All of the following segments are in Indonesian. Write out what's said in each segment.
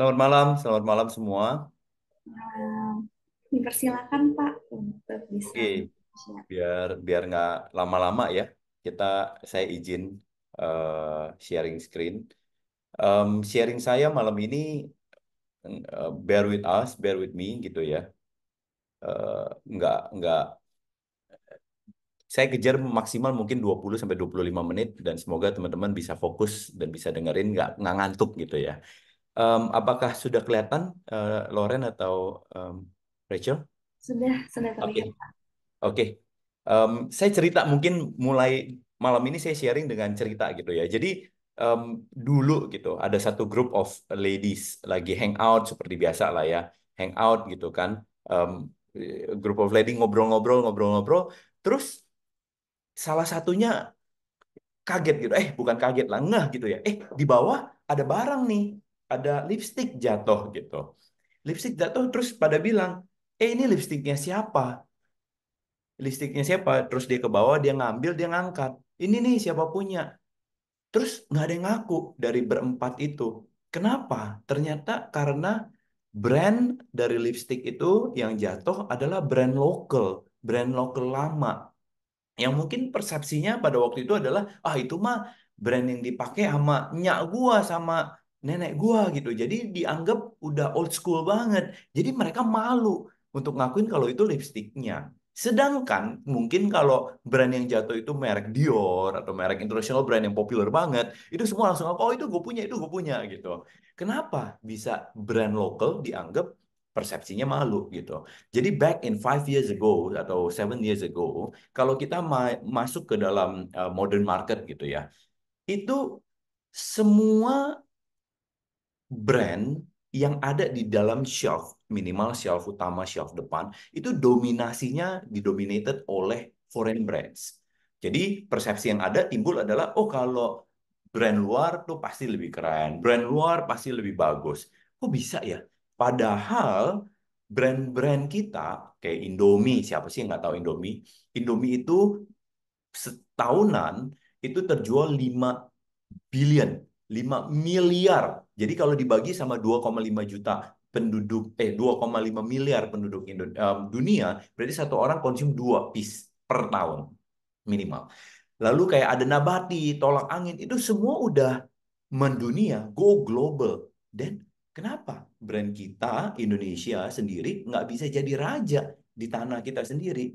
Selamat malam semua. Nah, dipersilakan Pak untuk bisa Oke, share. biar nggak lama-lama ya, saya izin sharing screen. Sharing saya malam ini, bear with us, bear with me gitu ya. Nggak, saya kejar maksimal mungkin 20 sampai 25 menit dan semoga teman-teman bisa fokus dan bisa dengerin nggak ngantuk gitu ya. Apakah sudah kelihatan Loren atau em, Rachel? Sudah Oke. terlihat. Oke, saya cerita mungkin mulai malam ini saya sharing dengan cerita gitu ya. Jadi em, dulu gitu ada satu group of ladies lagi hangout seperti biasa lah ya, hangout gitu kan. Em, Group of lady ngobrol-ngobrol. Terus salah satunya kaget gitu, bukan kaget lah, ngeh gitu ya. Di bawah ada barang nih, ada lipstick jatuh gitu. Lipstick jatuh terus pada bilang, ini lipstiknya siapa? Listriknya siapa? Terus dia ke bawah, dia ngambil, dia ngangkat. Ini nih siapa punya? Terus nggak ada yang ngaku dari berempat itu. Kenapa? Ternyata karena brand dari lipstick itu yang jatuh adalah brand lokal lama yang mungkin persepsinya pada waktu itu adalah itu mah brand yang dipakai sama nyak gua sama nenek gua gitu. Jadi dianggap udah old school banget. Jadi mereka malu untuk ngakuin kalau itu lipstiknya. Sedangkan mungkin kalau brand yang jatuh itu merek Dior atau merek international brand yang populer banget, itu semua langsung ngaku, oh itu gue punya gitu. Kenapa bisa brand lokal dianggap persepsinya malu gitu. Jadi back in 5 years ago atau 7 years ago, kalau kita masuk ke dalam modern market gitu ya, itu semua brand yang ada di dalam shelf, minimal shelf utama, shelf depan, itu dominasinya didominated oleh foreign brands. Jadi persepsi yang ada timbul adalah, oh kalau brand luar tuh pasti lebih keren, brand luar pasti lebih bagus. Kok bisa ya? Padahal brand-brand kita, kayak Indomie, siapa sih yang nggak tahu Indomie? Indomie itu setahunan itu terjual 5 billion, 5 miliar. Jadi kalau dibagi sama 2,5 juta penduduk, 2,5 miliar penduduk dunia, berarti satu orang konsum 2 piece per tahun minimal. Lalu kayak ada nabati, tolak angin, itu semua udah mendunia, go global. Dan kenapa brand kita Indonesia sendiri nggak bisa jadi raja di tanah kita sendiri?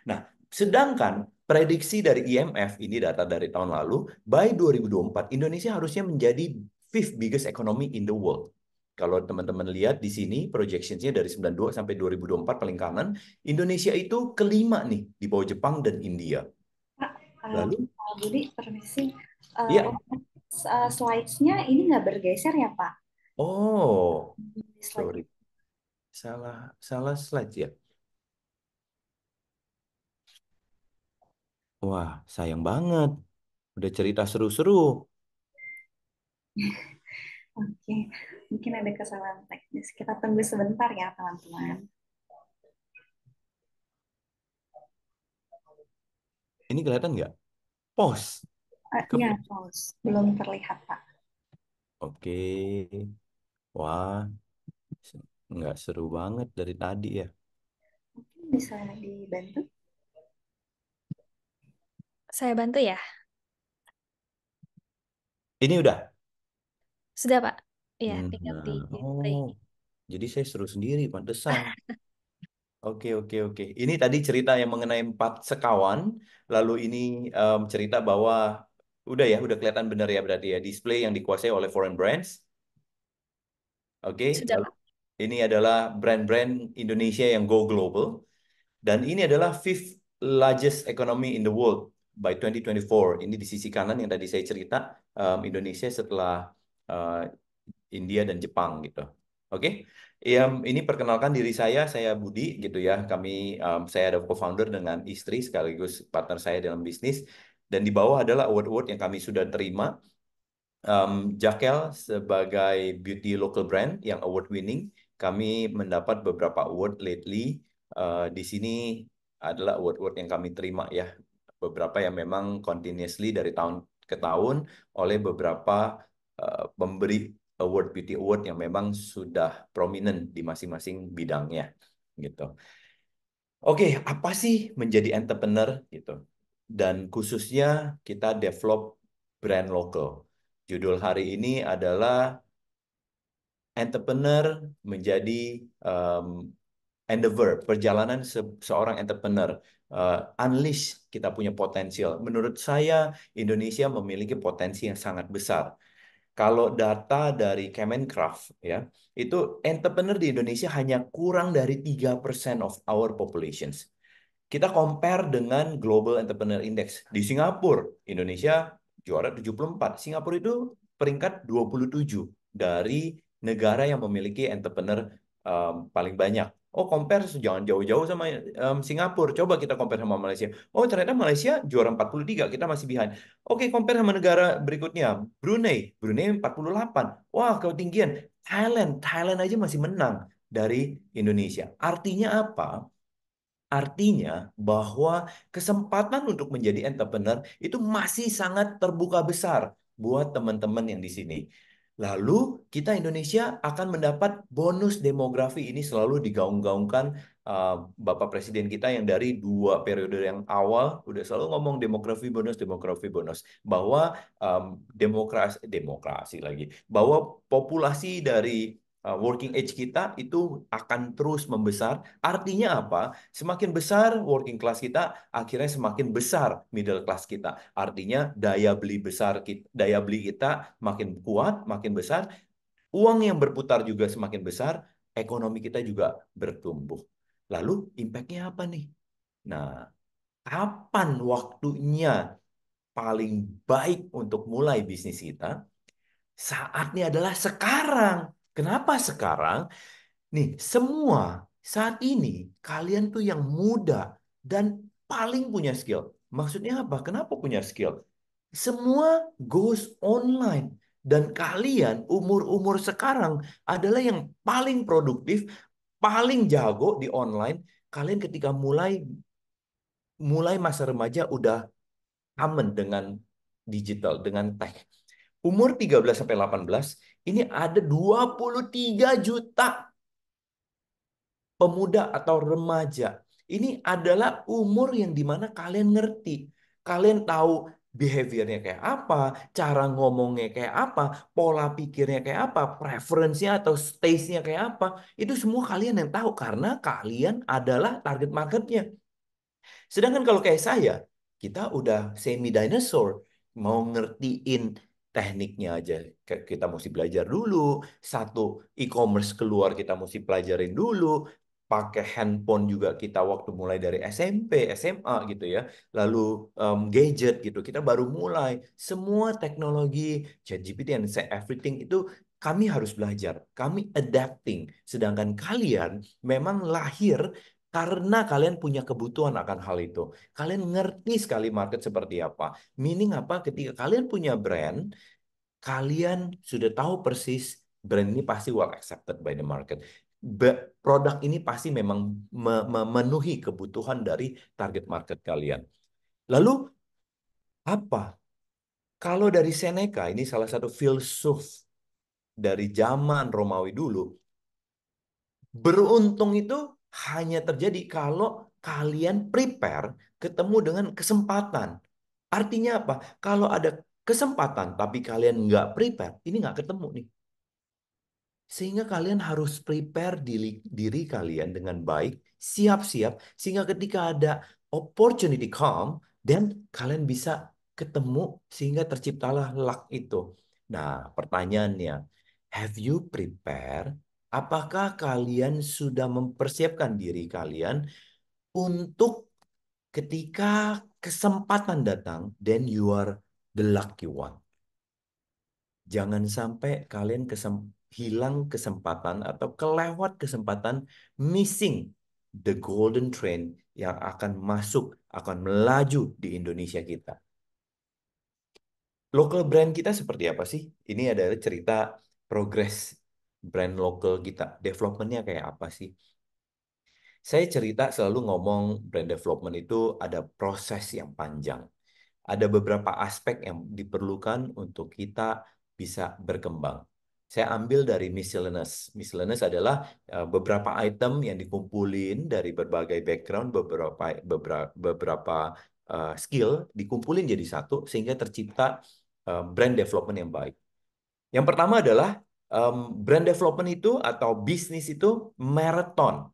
Nah, sedangkan prediksi dari IMF, ini data dari tahun lalu, by 2024 Indonesia harusnya menjadi fifth biggest economy in the world. Kalau teman-teman lihat di sini projectionsnya dari 92 sampai 2024 paling kanan, Indonesia itu kelima nih di bawah Jepang dan India. Pak, Lalu, Pak Budi, permisi. ya, Slides-nya ini nggak bergeser ya Pak? oh, Di slide sorry, salah salah slide ya. Wah, sayang banget. Udah cerita seru-seru. Oke, mungkin ada kesalahan teknis. Kita tunggu sebentar ya teman-teman. Ini kelihatan nggak? Pause. Ke Ya, pause. pause. Belum terlihat Pak. Oke. Wah, nggak seru banget dari tadi ya. Mungkin bisa dibantu? Saya bantu ya? Ini udah. Sudah, Pak. Iya, tinggal di Nah, play. oh, jadi saya seru sendiri, pantesan. Oke. Ini tadi cerita yang mengenai empat sekawan. Lalu ini cerita bahwa udah kelihatan benar ya berarti ya display yang dikuasai oleh foreign brands. Oke, Sudah, lalu Pak. ini adalah brand-brand Indonesia yang go global. Dan ini adalah fifth largest economy in the world by 2024. Ini di sisi kanan yang tadi saya cerita, Indonesia setelah uh, India dan Jepang gitu. Oke, ya, ini perkenalkan diri saya Budi gitu ya. Saya ada co-founder dengan istri sekaligus partner saya dalam bisnis. Dan di bawah adalah award-award yang kami sudah terima. Jakel sebagai beauty local brand yang award winning, kami mendapat beberapa award lately. Di sini adalah award-award yang kami terima ya, beberapa yang memang continuously dari tahun ke tahun oleh beberapa pemberi award, beauty award yang memang sudah prominent di masing-masing bidangnya gitu. Oke, apa sih menjadi entrepreneur gitu? Dan khususnya kita develop brand lokal. Judul hari ini adalah entrepreneur menjadi endeavor, perjalanan seorang entrepreneur. Unleash kita punya potensial. Menurut saya, Indonesia memiliki potensi yang sangat besar. Kalau data dari Kemenkraf ya, itu entrepreneur di Indonesia hanya kurang dari 3% of our populations. Kita compare dengan Global Entrepreneur Index. Di Singapura, Indonesia juara 74. Singapura itu peringkat 27 dari negara yang memiliki entrepreneur paling banyak. Oh, compare jangan jauh-jauh sama Singapura. Coba kita compare sama Malaysia. Oh, ternyata Malaysia juara 43, kita masih behind. Oke, compare sama negara berikutnya. Brunei, Brunei 48. Wah, ketinggian. Thailand aja masih menang dari Indonesia. Artinya apa? Artinya bahwa kesempatan untuk menjadi entrepreneur itu masih sangat terbuka besar buat teman-teman yang di sini. Lalu kita Indonesia akan mendapat bonus demografi, ini selalu digaung-gaungkan uh, Bapak Presiden kita yang dari 2 periode yang awal udah selalu ngomong demografi bonus bahwa demokrasi demokrasi lagi, bahwa populasi dari working age kita itu akan terus membesar. Artinya apa? Semakin besar working class kita, akhirnya semakin besar middle class kita. Artinya daya beli kita makin kuat, makin besar, uang yang berputar juga semakin besar, ekonomi kita juga bertumbuh. Lalu impact-nya apa nih? Nah, kapan waktunya paling baik untuk mulai bisnis kita? Saatnya adalah sekarang. Kenapa sekarang? Nih, semua saat ini kalian tuh yang muda dan paling punya skill. Maksudnya apa? Kenapa punya skill? Semua goes online. Dan kalian umur-umur sekarang adalah yang paling produktif, paling jago di online. Kalian ketika mulai mulai masa remaja udah aman dengan digital, dengan tech. Umur 13 sampai 18 ini ada 23 juta pemuda atau remaja. Ini adalah umur yang dimana kalian ngerti. Kalian tahu behaviornya kayak apa, cara ngomongnya kayak apa, pola pikirnya kayak apa, preferensinya atau taste-nya kayak apa. Itu semua kalian yang tahu karena kalian adalah target marketnya. Sedangkan kalau kayak saya, kita udah semi dinosaur, mau ngertiin tekniknya aja. Kita mesti belajar dulu. Satu e-commerce keluar kita mesti pelajarin dulu. Pakai handphone juga kita waktu mulai dari SMP, SMA gitu ya. Lalu gadget gitu, kita baru mulai. Semua teknologi, ChatGPT and say everything itu kami harus belajar. Kami adapting. Sedangkan kalian memang lahir karena kalian punya kebutuhan akan hal itu. Kalian ngerti sekali market seperti apa. Meaning apa? Ketika kalian punya brand, kalian sudah tahu persis brand ini pasti well accepted by the market. Produk ini pasti memang memenuhi kebutuhan dari target market kalian. Lalu apa? Kalau dari Seneca, ini salah satu filsuf dari zaman Romawi dulu, beruntung itu hanya terjadi kalau kalian prepare ketemu dengan kesempatan. Artinya apa? Kalau ada kesempatan tapi kalian nggak prepare, ini nggak ketemu nih. Sehingga kalian harus prepare diri kalian dengan baik, siap-siap, sehingga ketika ada opportunity come, dan kalian bisa ketemu sehingga terciptalah luck itu. Nah, pertanyaannya, have you prepare? Apakah kalian sudah mempersiapkan diri kalian untuk ketika kesempatan datang, then you are the lucky one. Jangan sampai kalian hilang kesempatan atau kelewat kesempatan, missing the golden train yang akan masuk, akan melaju di Indonesia kita. Local brand kita seperti apa sih? Ini adalah cerita progres brand lokal kita. Developmentnya kayak apa sih? Saya cerita selalu ngomong brand development itu ada proses yang panjang. Ada beberapa aspek yang diperlukan untuk kita bisa berkembang. Saya ambil dari miscellaneous. Miscellaneous adalah beberapa item yang dikumpulin dari berbagai background, beberapa skill dikumpulin jadi satu sehingga tercipta brand development yang baik. Yang pertama adalah brand development itu atau bisnis itu marathon.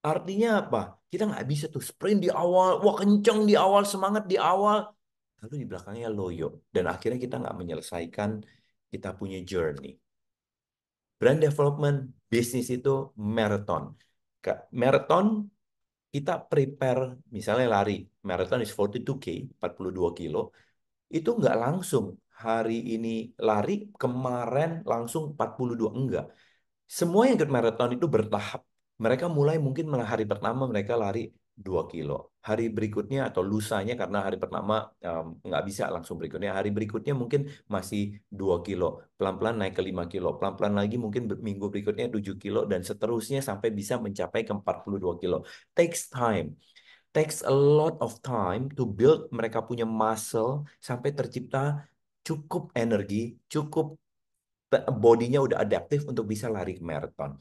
Artinya apa? Kita nggak bisa tuh sprint di awal, wah kenceng di awal, semangat di awal, lalu di belakangnya loyo. Dan akhirnya kita nggak menyelesaikan kita punya journey. Brand development, bisnis itu marathon. Marathon kita prepare, misalnya lari, marathon is 42K, 42 kilo, itu nggak langsung hari ini lari, kemarin langsung 42, enggak. Semua yang ikut maraton itu bertahap. Mereka mulai mungkin malah hari pertama mereka lari 2 kilo. Hari berikutnya atau lusanya karena hari pertama nggak bisa langsung berikutnya. Hari berikutnya mungkin masih 2 kilo. Pelan-pelan naik ke 5 kilo. Pelan-pelan lagi mungkin minggu berikutnya 7 kilo dan seterusnya sampai bisa mencapai ke 42 kilo. Takes time. Takes a lot of time to build mereka punya muscle sampai tercipta cukup energi, cukup bodinya udah adaptif untuk bisa lari ke maraton.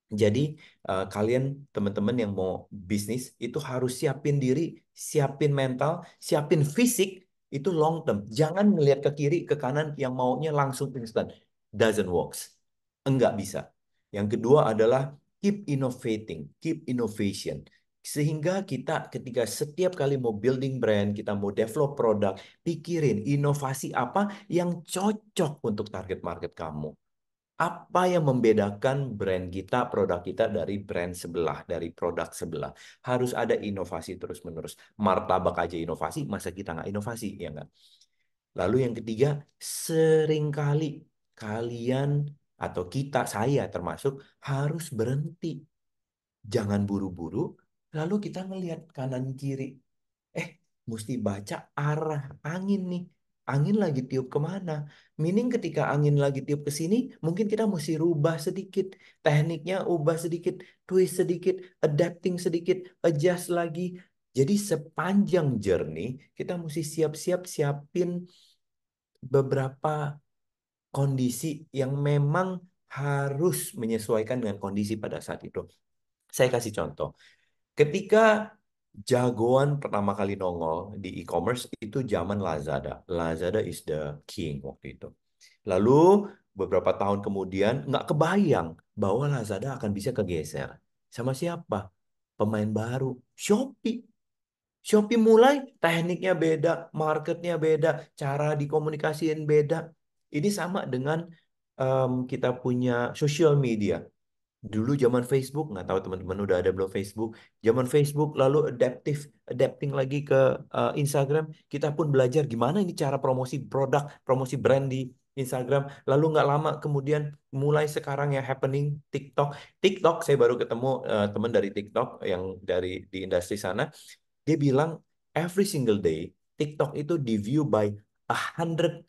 Jadi kalian teman-teman yang mau bisnis itu harus siapin diri, siapin mental, siapin fisik itu long term. Jangan melihat ke kiri, ke kanan yang maunya langsung instant. Doesn't works. Enggak bisa. Yang kedua adalah keep innovating, keep innovation. Sehingga kita ketika setiap kali mau building brand, kita mau develop produk, pikirin inovasi apa yang cocok untuk target market kamu. Apa yang membedakan brand kita, produk kita dari brand sebelah, dari produk sebelah? Harus ada inovasi terus-menerus. Martabak aja inovasi, masa kita nggak inovasi, ya nggak? Lalu yang ketiga, seringkali kalian atau kita, saya termasuk, harus berhenti. Jangan buru-buru, lalu kita ngelihat kanan kiri. Eh, mesti baca arah angin nih. Angin lagi tiup kemana? Meaning ketika angin lagi tiup ke sini, mungkin kita mesti rubah sedikit. Tekniknya ubah sedikit, twist sedikit, adapting sedikit, adjust lagi. Jadi sepanjang journey, kita mesti siap-siap siapin beberapa kondisi yang memang harus menyesuaikan dengan kondisi pada saat itu. Saya kasih contoh. Ketika jagoan pertama kali nongol di e-commerce itu zaman Lazada. Lazada is the king waktu itu. Lalu beberapa tahun kemudian nggak kebayang bahwa Lazada akan bisa kegeser. Sama siapa? Pemain baru. Shopee. Shopee mulai tekniknya beda, marketnya beda, cara dikomunikasiin beda. Ini sama dengan kita punya social media. Dulu zaman Facebook, nggak tahu teman-teman udah ada belum Facebook. Zaman Facebook lalu adapting lagi ke Instagram. Kita pun belajar gimana ini cara promosi produk, promosi brand di Instagram. Lalu nggak lama kemudian mulai sekarang yang happening TikTok. TikTok saya baru ketemu teman dari TikTok yang dari di industri sana. Dia bilang every single day TikTok itu di view by 120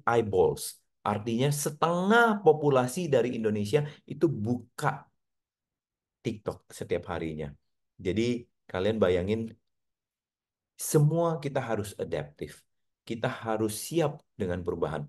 eyeballs. Artinya setengah populasi dari Indonesia itu buka TikTok setiap harinya. Jadi kalian bayangin semua kita harus adaptif. Kita harus siap dengan perubahan.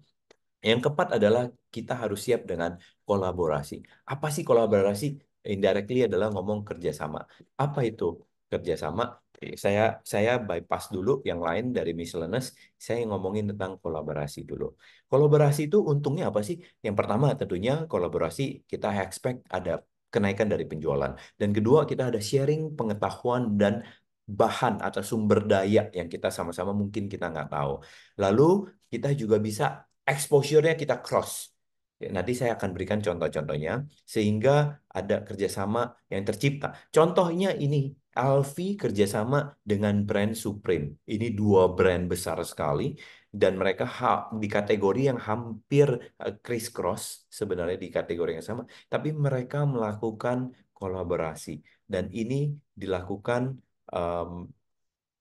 Yang keempat adalah kita harus siap dengan kolaborasi. Apa sih kolaborasi? Indirectly adalah ngomong kerjasama. Apa itu kerjasama? Saya bypass dulu yang lain dari miscellaneous. Saya ngomongin tentang kolaborasi dulu. Kolaborasi itu untungnya apa sih? Yang pertama tentunya kolaborasi kita expect ada kenaikan dari penjualan. Dan kedua kita ada sharing pengetahuan dan bahan atau sumber daya yang kita sama-sama mungkin kita nggak tahu. Lalu kita juga bisa exposure-nya kita cross. Ya, nanti saya akan berikan contoh-contohnya sehingga ada kerjasama yang tercipta. Contohnya ini, Alfi kerjasama dengan brand Supreme. Ini dua brand besar sekali dan mereka di kategori yang hampir criss-cross sebenarnya di kategori yang sama, tapi mereka melakukan kolaborasi dan ini dilakukan em,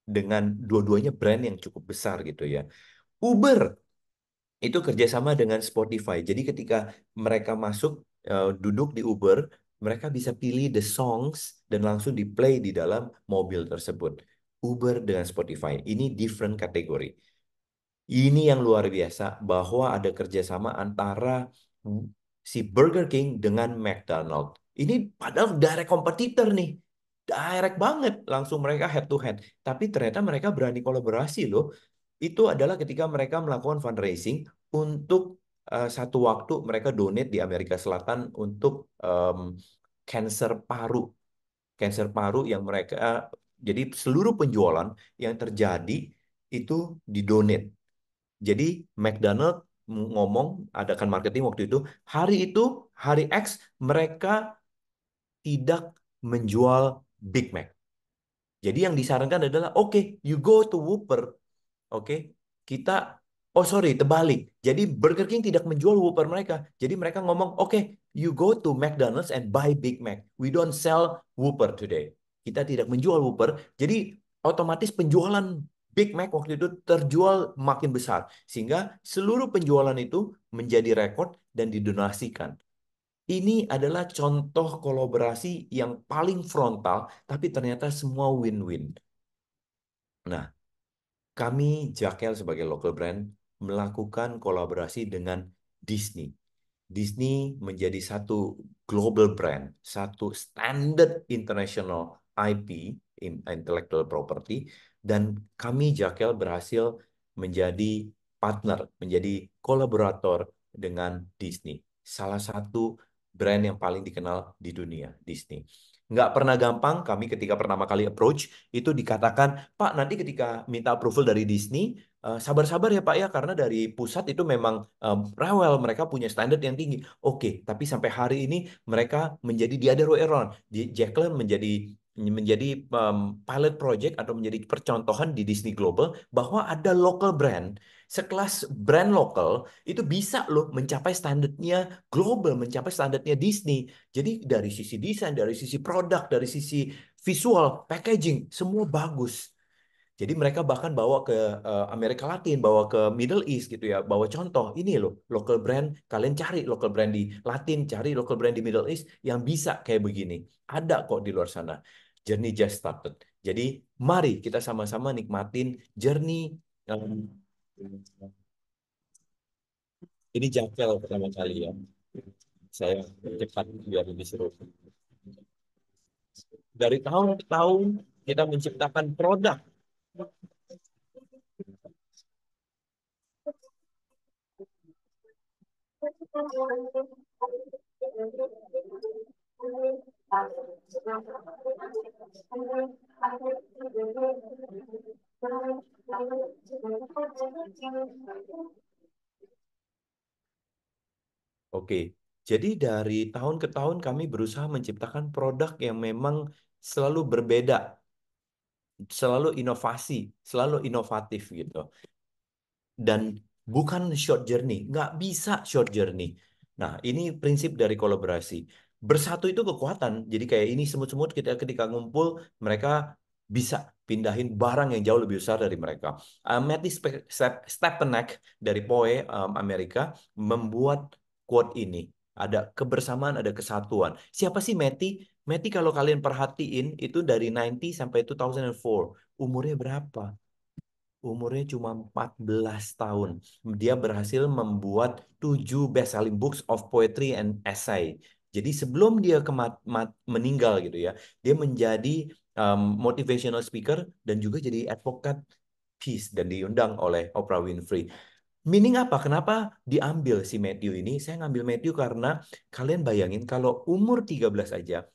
dengan dua-duanya brand yang cukup besar gitu ya. Uber itu kerjasama dengan Spotify. Jadi ketika mereka masuk duduk di Uber, mereka bisa pilih the songs dan langsung di play di dalam mobil tersebut. Uber dengan Spotify ini different kategori. Ini yang luar biasa bahwa ada kerjasama antara si Burger King dengan McDonald. Ini padahal direct kompetitor nih. Direct banget. Langsung mereka head to head. Tapi ternyata mereka berani kolaborasi loh. Itu adalah ketika mereka melakukan fundraising untuk satu waktu mereka donate di Amerika Selatan untuk cancer paru. Cancer paru yang mereka, jadi seluruh penjualan yang terjadi itu didonate. Jadi McDonald ngomong, adakan marketing waktu itu, hari X, mereka tidak menjual Big Mac. Jadi yang disarankan adalah, oke, you go to Whopper. Oke, kita, oh sorry, terbalik. Jadi Burger King tidak menjual Whopper mereka. Jadi mereka ngomong, oke, you go to McDonald's and buy Big Mac. We don't sell Whopper today. Kita tidak menjual Whopper. Jadi otomatis penjualan Big Mac waktu itu terjual makin besar. Sehingga seluruh penjualan itu menjadi rekor dan didonasikan. Ini adalah contoh kolaborasi yang paling frontal, tapi ternyata semua win-win. Nah, kami Jakel sebagai local brand melakukan kolaborasi dengan Disney. Disney menjadi satu global brand, satu standard international IP, intellectual property, dan kami Jakel berhasil menjadi partner, menjadi kolaborator dengan Disney. Salah satu brand yang paling dikenal di dunia, Disney. Nggak pernah gampang, kami ketika pertama kali approach, itu dikatakan, Pak, nanti ketika minta approval dari Disney, sabar-sabar ya Pak ya, karena dari pusat itu memang rewel, mereka punya standar yang tinggi. Oke, tapi sampai hari ini mereka menjadi the other way around. Jacqueline menjadi pilot project atau menjadi percontohan di Disney Global bahwa ada local brand, sekelas brand lokal itu bisa loh mencapai standarnya global, mencapai standarnya Disney. Jadi dari sisi desain, dari sisi produk, dari sisi visual, packaging, semua bagus. Jadi mereka bahkan bawa ke Amerika Latin, bawa ke Middle East gitu ya, bawa contoh ini loh, local brand, kalian cari local brand di Latin, cari local brand di Middle East yang bisa kayak begini. Ada kok di luar sana. Journey just started. Jadi mari kita sama-sama nikmatin journey. um, ini Javel pertama kali ya. Saya cepat biar lebih seru. Dari tahun ke tahun kita menciptakan produk. Oke, jadi dari tahun ke tahun kami berusaha menciptakan produk yang memang selalu berbeda, selalu inovasi, selalu inovatif gitu. Dan bukan short journey, nggak bisa short journey. Nah, ini prinsip dari kolaborasi. Bersatu itu kekuatan. Jadi kayak ini semut-semut kita ketika ngumpul, mereka bisa pindahin barang yang jauh lebih besar dari mereka. Matty Stepanek dari POE Amerika membuat quote ini. Ada kebersamaan, ada kesatuan. Siapa sih Matty? Matty kalau kalian perhatiin itu dari 90 sampai 2004. Umurnya berapa? Umurnya cuma 14 tahun. Dia berhasil membuat 7 best-selling books of poetry and essay. Jadi sebelum dia meninggal gitu ya, dia menjadi motivational speaker dan juga jadi advocate peace dan diundang oleh Oprah Winfrey. Meaning apa? Kenapa diambil si Matthew ini? Saya ngambil Matthew karena kalian bayangin kalau umur 13 aja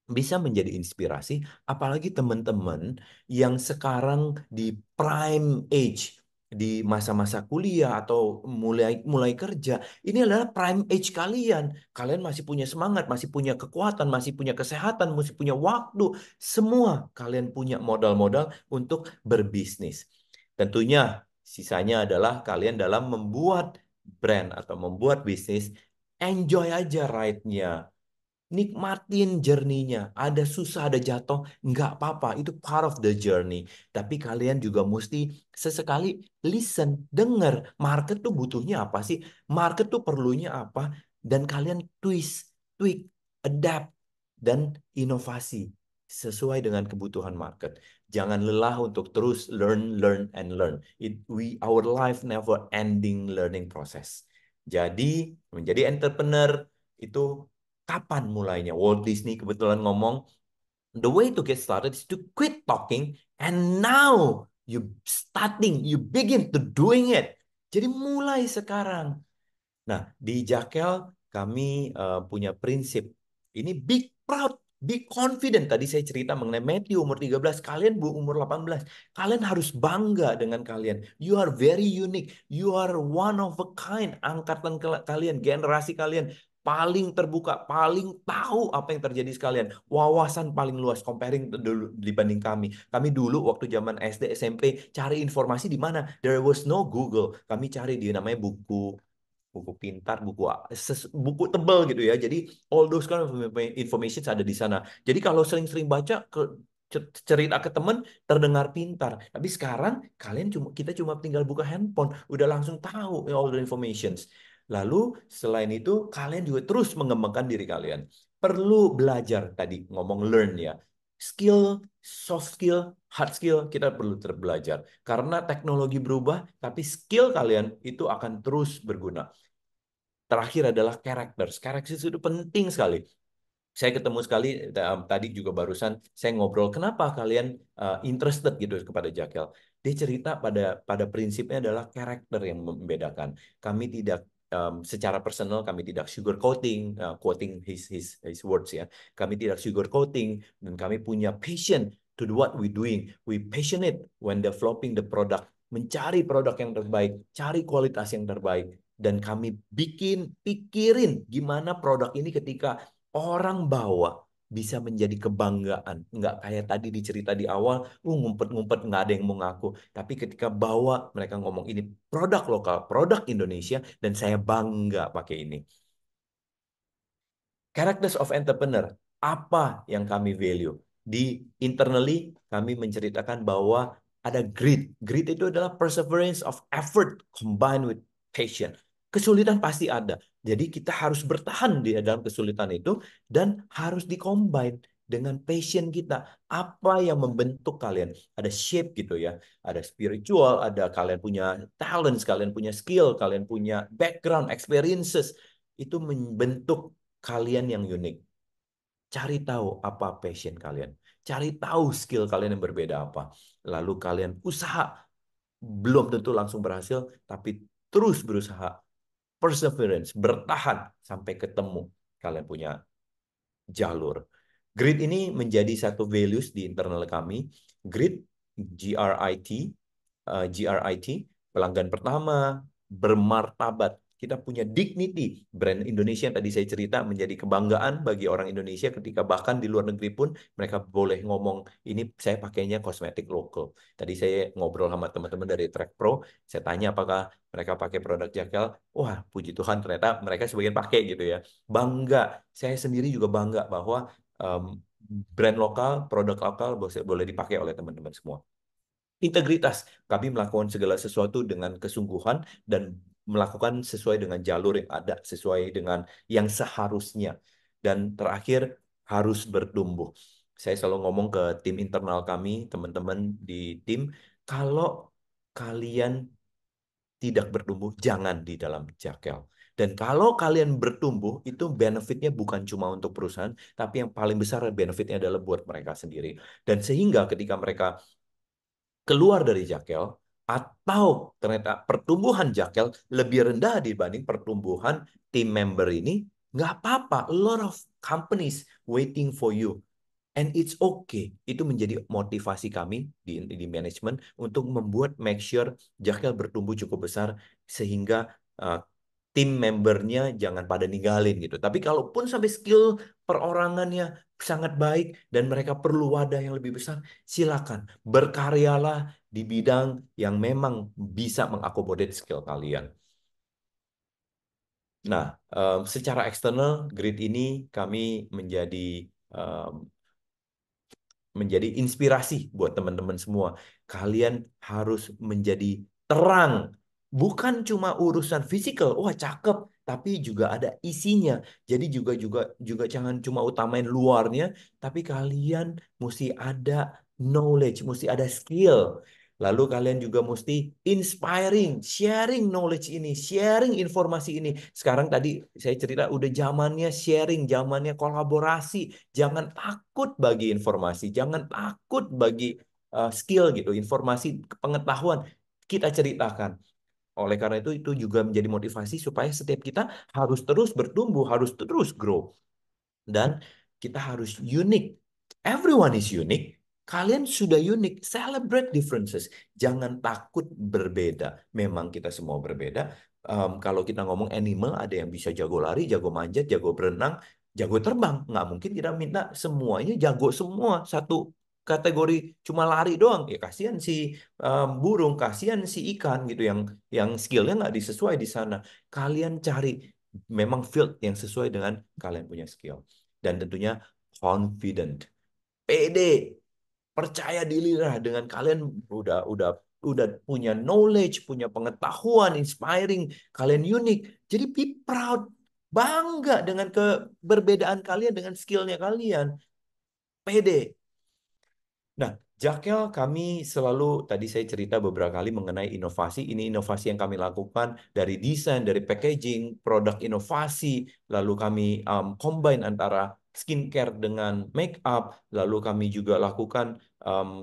bisa menjadi inspirasi, apalagi teman-teman yang sekarang di prime age, di masa-masa kuliah atau mulai mulai kerja. Ini adalah prime age kalian. Kalian masih punya semangat, masih punya kekuatan, masih punya kesehatan, masih punya waktu. Semua kalian punya modal-modal untuk berbisnis. Tentunya sisanya adalah kalian dalam membuat brand atau membuat bisnis, enjoy aja ride-nya. Nikmatin journey-nya. Ada susah, ada jatuh, nggak apa-apa. Itu part of the journey. Tapi kalian juga mesti sesekali listen, dengar. Market tuh butuhnya apa sih? Market tuh perlunya apa? Dan kalian twist, tweak, adapt, dan inovasi sesuai dengan kebutuhan market. Jangan lelah untuk terus learn, learn, and learn. Our life never ending learning process. Jadi menjadi entrepreneur itu kapan mulainya? Walt Disney kebetulan ngomong, the way to get started is to quit talking and now you begin to doing it. Jadi mulai sekarang. Nah, di Jakel kami punya prinsip. Ini big proud, big confident. Tadi saya cerita mengenai Matthew umur 13, kalian bu umur 18. Kalian harus bangga dengan kalian. You are very unique. You are one of a kind. Angkatan kalian, generasi kalian paling terbuka, paling tahu apa yang terjadi sekalian. Wawasan paling luas comparing dulu dibanding kami. Kami dulu waktu zaman SD, SMP cari informasi di mana? There was no Google. Kami cari di namanya buku pintar, buku tebal gitu ya. Jadi all those kind of information ada di sana. Jadi kalau sering-sering baca cerita ke teman terdengar pintar. Tapi sekarang kita cuma tinggal buka handphone, udah langsung tahu all the informations. Lalu selain itu kalian juga terus mengembangkan diri kalian. Perlu belajar tadi ngomong learn ya. Skill, soft skill, hard skill kita perlu terbelajar. Karena teknologi berubah, tapi skill kalian itu akan terus berguna. Terakhir adalah characters. Characters itu penting sekali. Saya ketemu sekali tadi juga barusan saya ngobrol kenapa kalian interested gitu kepada Jakel. Dia cerita pada prinsipnya adalah karakter yang membedakan. Kami tidak secara personal kami tidak sugarcoating, quoting his words ya. Kami tidak sugarcoating dan kami punya passion to do what we doing. We passionate when developing the product, mencari produk yang terbaik, cari kualitas yang terbaik dan kami pikirin gimana produk ini ketika orang bawa bisa menjadi kebanggaan. Nggak kayak tadi dicerita di awal, ngumpet-ngumpet nggak ada yang mau ngaku. Tapi ketika bawa, mereka ngomong ini produk lokal, produk Indonesia, dan saya bangga pakai ini. Characters of entrepreneur, apa yang kami value? Di internally, kami menceritakan bahwa ada grit. Grit itu adalah perseverance of effort combined with passion. Kesulitan pasti ada. Jadi kita harus bertahan di dalam kesulitan itu dan harus dikombine dengan passion kita. Apa yang membentuk kalian? Ada shape gitu ya. Ada spiritual, ada kalian punya talent, kalian punya skill, kalian punya background, experiences. Itu membentuk kalian yang unik. Cari tahu apa passion kalian. Cari tahu skill kalian yang berbeda apa. Lalu kalian usaha. Belum tentu langsung berhasil, tapi terus berusaha. Perseverance, bertahan sampai ketemu kalian punya jalur. Grit ini menjadi satu values di internal kami. Grit, GRIT, GRIT, pelanggan pertama, bermartabat. Kita punya dignity. Brand Indonesia yang tadi saya cerita menjadi kebanggaan bagi orang Indonesia ketika bahkan di luar negeri pun mereka boleh ngomong, ini saya pakainya kosmetik lokal. Tadi saya ngobrol sama teman-teman dari Track Pro, saya tanya apakah mereka pakai produk Jakel. Wah, puji Tuhan ternyata mereka sebagian pakai gitu ya. Bangga. Saya sendiri juga bangga bahwa brand lokal, produk lokal boleh dipakai oleh teman-teman semua. Integritas, kami melakukan segala sesuatu dengan kesungguhan dan melakukan sesuai dengan jalur yang ada, sesuai dengan yang seharusnya. Dan terakhir, harus bertumbuh. Saya selalu ngomong ke tim internal kami, teman-teman di tim, kalau kalian tidak bertumbuh, jangan di dalam Jakel. Dan kalau kalian bertumbuh, itu benefitnya bukan cuma untuk perusahaan, tapi yang paling besar benefitnya adalah buat mereka sendiri. Dan sehingga ketika mereka keluar dari Jakel, atau ternyata pertumbuhan Jakel lebih rendah dibanding pertumbuhan tim member ini, nggak apa-apa. A lot of companies waiting for you. And it's okay. Itu menjadi motivasi kami di manajemen untuk membuat make sure Jakel bertumbuh cukup besar sehingga uh, tim membernya jangan pada ninggalin gitu. Tapi kalaupun sampai skill perorangannya sangat baik dan mereka perlu wadah yang lebih besar, silakan berkaryalah di bidang yang memang bisa mengakomodir skill kalian. Nah, secara eksternal, grid ini kami menjadi inspirasi buat teman-teman semua. Kalian harus menjadi terang. Bukan cuma urusan fisikal, wah cakep, tapi juga ada isinya. Jadi juga jangan cuma utamain luarnya, tapi kalian mesti ada knowledge, mesti ada skill. Lalu kalian juga mesti inspiring, sharing knowledge ini, sharing informasi ini. Sekarang tadi saya cerita udah zamannya sharing, zamannya kolaborasi. Jangan takut bagi informasi, jangan takut bagi skill gitu, informasi, pengetahuan kita ceritakan. Oleh karena itu juga menjadi motivasi supaya setiap kita harus terus bertumbuh, harus terus grow. Dan kita harus unik. Everyone is unique. Kalian sudah unik. Celebrate differences. Jangan takut berbeda. Memang kita semua berbeda. Kalau kita ngomong animal, ada yang bisa jago lari, jago manjat, jago berenang, jago terbang. Nggak mungkin kita minta semuanya jago semua. Satu kategori cuma lari doang. Ya kasihan si burung, kasihan si ikan gitu yang skillnya nggak disesuai di sana. Kalian cari memang field yang sesuai dengan kalian punya skill. Dan tentunya confident, pede, percaya diri lah dengan kalian udah punya knowledge, punya pengetahuan, inspiring, kalian unik. Jadi be proud, bangga dengan keberbedaan kalian, dengan skillnya kalian, pede. Nah, Jakel kami selalu, tadi saya cerita beberapa kali mengenai inovasi. Ini inovasi yang kami lakukan dari desain, dari packaging, produk inovasi. Lalu kami combine antara skincare dengan make up. Lalu kami juga lakukan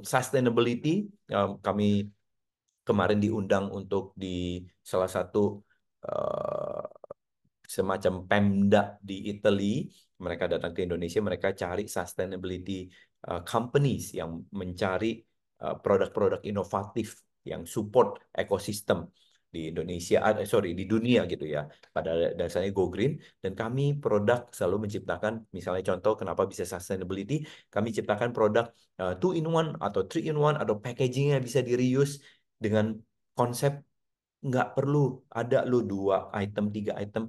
sustainability. Kami kemarin diundang untuk di salah satu eh, semacam Pemda di Italy. Mereka datang ke Indonesia, mereka cari sustainability companies yang mencari produk-produk inovatif yang support ekosistem di Indonesia, sorry, di dunia gitu ya. Pada dasarnya Go Green, dan kami produk selalu menciptakan, misalnya contoh kenapa bisa sustainability, kami ciptakan produk 2 in 1 atau 3 in 1 atau packagingnya bisa di reuse dengan konsep nggak perlu ada lu 2 item, 3 item,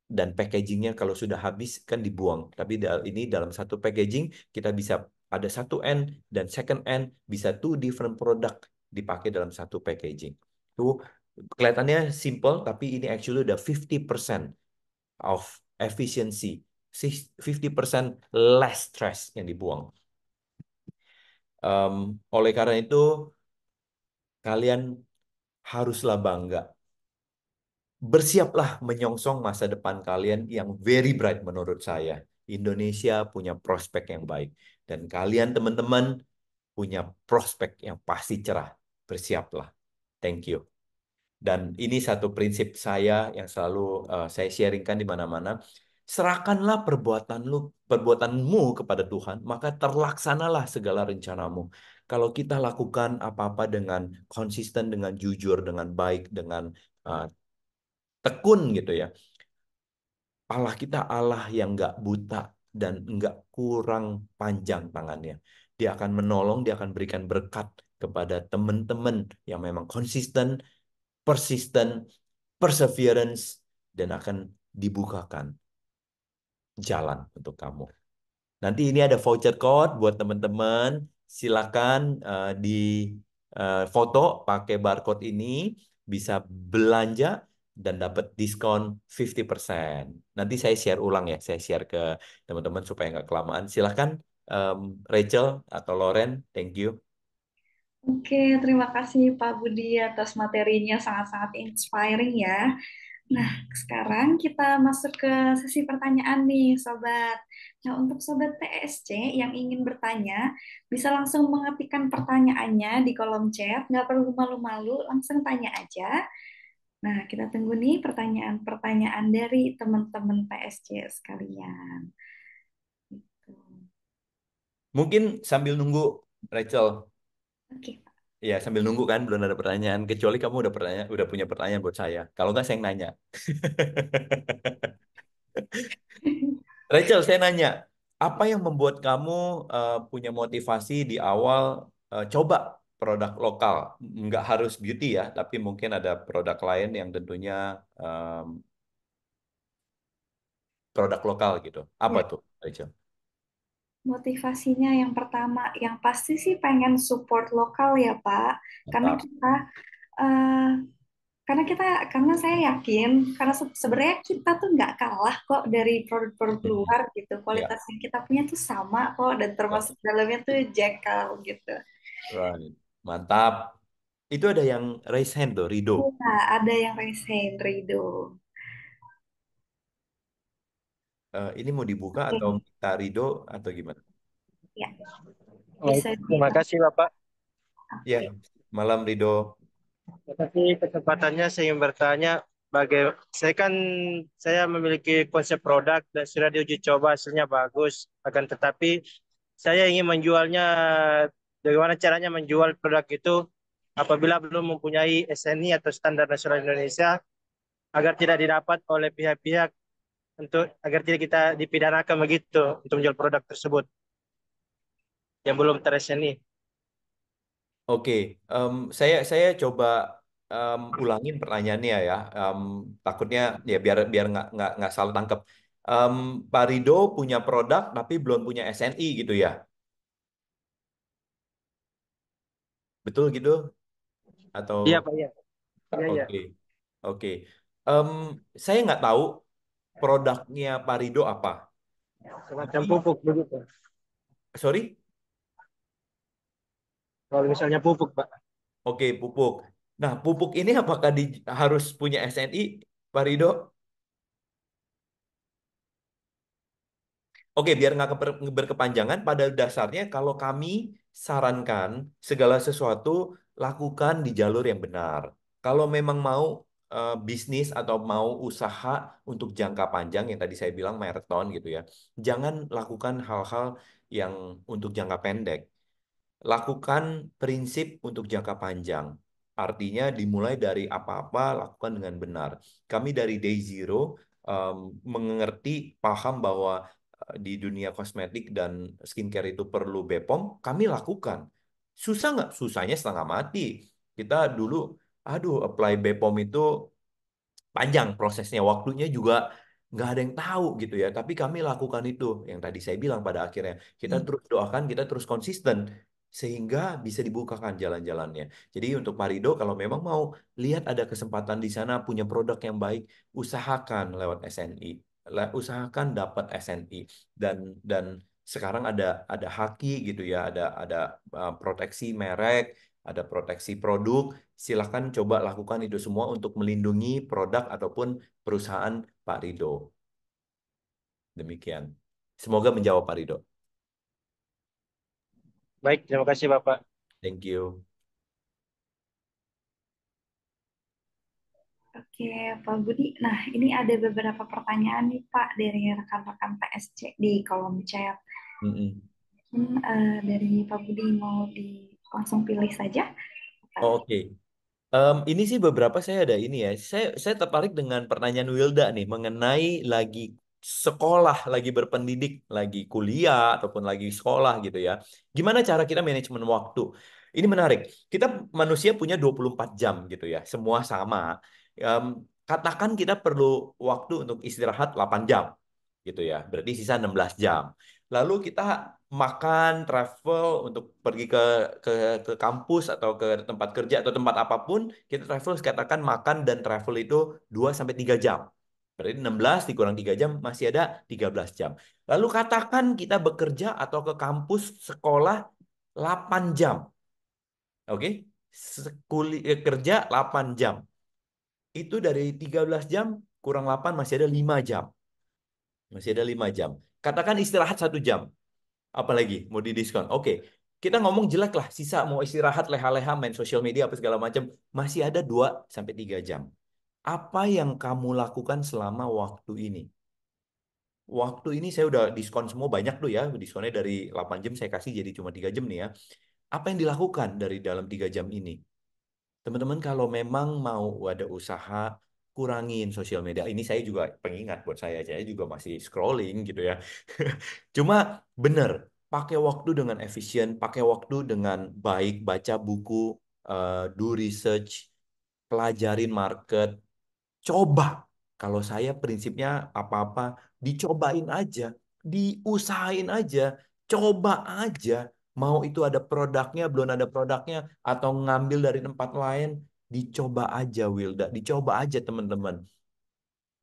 dan packagingnya kalau sudah habis kan dibuang. Tapi ini dalam satu packaging kita bisa ada satu end dan second end bisa 2 different product dipakai dalam satu packaging. Itu kelihatannya simple tapi ini actually udah 50% of efficiency, 50% less stress yang dibuang. Oleh karena itu kalian haruslah bangga. Bersiaplah menyongsong masa depan kalian yang very bright menurut saya. Indonesia punya prospek yang baik. Dan kalian teman-teman punya prospek yang pasti cerah. Bersiaplah. Thank you. Dan ini satu prinsip saya yang selalu saya sharingkan di mana-mana. Serahkanlah perbuatanmu kepada Tuhan, maka terlaksanalah segala rencanamu. Kalau kita lakukan apa-apa dengan konsisten, dengan jujur, dengan baik, dengan uh, tekun gitu ya. Allah kita Allah yang nggak buta dan nggak kurang panjang tangannya. Dia akan menolong, dia akan berikan berkat kepada teman-teman yang memang konsisten, persisten, perseverance, dan akan dibukakan jalan untuk kamu. Nanti ini ada voucher code buat teman-teman. Silakan di foto pakai barcode ini bisa belanja dan dapat diskon 50%. Nanti saya share ulang ya, saya share ke teman-teman supaya nggak kelamaan. Silakan Rachel atau Loren, thank you. Oke, terima kasih Pak Budi atas materinya sangat-sangat inspiring ya. Nah, sekarang kita masuk ke sesi pertanyaan nih, Sobat. Nah, untuk Sobat PSC yang ingin bertanya, bisa langsung mengetikkan pertanyaannya di kolom chat, nggak perlu malu-malu, langsung tanya aja. Nah, kita tunggu nih pertanyaan-pertanyaan dari teman-teman PSC sekalian. Gitu. Mungkin sambil nunggu Rachel, Oke. ya sambil nunggu kan belum ada pertanyaan. Kecuali kamu udah punya pertanyaan buat saya. Kalau nggak saya yang nanya. Rachel, saya nanya, apa yang membuat kamu punya motivasi di awal coba produk lokal? Nggak harus beauty ya, tapi mungkin ada produk lain yang tentunya em, produk lokal gitu. Apa Ya, tuh, Rachel? motivasinya yang pertama, yang pasti sih pengen support lokal ya Pak, karena Mantap. kita eh, karena kita karena saya yakin karena sebenarnya kita tuh nggak kalah kok dari produk-produk Hmm, luar gitu, ya, kualitas yang kita punya tuh sama kok dan ya, termasuk dalamnya tuh Jekyll gitu. right. Mantap. Itu ada yang raise hand loh, Rido. Ya, ada yang raise hand, Rido. Ini mau dibuka atau Oke, minta Rido atau gimana? ya, Baik, bisa terima dibuka. kasih Bapak. Ya, Oke. malam Rido. Terima kasih kesempatannya. Saya ingin bertanya, saya kan saya memiliki konsep produk dan sudah diuji coba hasilnya bagus. Akan tetapi saya ingin menjualnya, bagaimana caranya menjual produk itu apabila belum mempunyai SNI atau Standar Nasional Indonesia agar tidak didapat oleh pihak-pihak agar tidak kita dipidanakan begitu untuk menjual produk tersebut yang belum ter-SNI. Oke, saya coba ulangin pertanyaannya ya. Takutnya ya biar nggak salah tangkap. Pak Rido punya produk tapi belum punya SNI gitu ya, betul gitu? Iya Atau Pak, iya. Iya, iya. oke, oke. Em, saya nggak tahu produknya Pak Rido apa. Semacam Tapi, pupuk begitu. sorry, Kalau misalnya pupuk Pak. oke pupuk. Nah, pupuk ini apakah harus punya SNI, Pak Rido? Oke, biar nggak berkepanjangan, pada dasarnya kalau kami sarankan segala sesuatu lakukan di jalur yang benar. Kalau memang mau bisnis atau mau usaha untuk jangka panjang yang tadi saya bilang maraton gitu ya, jangan lakukan hal-hal yang untuk jangka pendek. Lakukan prinsip untuk jangka panjang. Artinya dimulai dari apa-apa, lakukan dengan benar. Kami dari Day Zero mengerti, paham bahwa di dunia kosmetik dan skincare itu perlu BPOM, kami lakukan. Susah nggak? Susahnya setengah mati. Kita dulu, aduh, apply BPOM itu panjang prosesnya, waktunya juga nggak ada yang tahu gitu ya. Tapi kami lakukan itu, yang tadi saya bilang pada akhirnya kita terus doakan, kita terus konsisten sehingga bisa dibukakan jalan-jalannya. Jadi untuk Marido kalau memang mau lihat ada kesempatan di sana punya produk yang baik, usahakan lewat SNI, usahakan dapat SNI dan dan sekarang ada haki gitu ya, ada proteksi merek, ada proteksi produk. Silahkan coba lakukan itu semua untuk melindungi produk ataupun perusahaan Pak Rido. Demikian. Semoga menjawab Pak Rido. Baik, terima kasih Bapak. Thank you. Oke, Pak Budi. Nah, ini ada beberapa pertanyaan nih, Pak, dari rekan-rekan PSC di kolom chat. Mm-mm. Dari Pak Budi mau langsung pilih saja. Apa nih? Oke. Ini sih beberapa saya ada ini ya. Saya tertarik dengan pertanyaan Wilda nih mengenai lagi sekolah, lagi berpendidik, lagi kuliah ataupun lagi sekolah gitu ya. Gimana cara kita manajemen waktu? Ini menarik. Kita manusia punya 24 jam gitu ya. Semua sama. Em, Katakan kita perlu waktu untuk istirahat 8 jam gitu ya. Berarti sisa 16 jam. Lalu kita makan, travel untuk pergi ke ke kampus atau ke tempat kerja atau tempat apapun, kita travel katakan makan dan travel itu 2 sampai 3 jam. Berarti 16 dikurang 3 jam masih ada 13 jam. Lalu katakan kita bekerja atau ke kampus sekolah 8 jam. Oke? Kerja 8 jam. Itu dari 13 jam kurang 8 masih ada 5 jam. Masih ada 5 jam. Katakan istirahat 1 jam. Apalagi mau didiskon. Oke, kita ngomong jelek lah, sisa mau istirahat leha-leha main sosial media apa segala macam, masih ada 2 sampai 3 jam. Apa yang kamu lakukan selama waktu ini? Waktu ini saya udah diskon semua banyak tuh ya. Diskonnya dari 8 jam saya kasih jadi cuma 3 jam nih ya. Apa yang dilakukan dari dalam 3 jam ini? Teman-teman kalau memang mau ada usaha, kurangin sosial media. Ini saya juga pengingat buat saya juga masih scrolling gitu ya. Cuma benar, pakai waktu dengan efisien, pakai waktu dengan baik, baca buku, do research, pelajarin market, coba. Kalau saya prinsipnya apa-apa dicobain aja, diusahain aja, coba aja. Mau itu ada produknya, belum ada produknya, atau ngambil dari tempat lain, dicoba aja Wilda, dicoba aja teman-teman.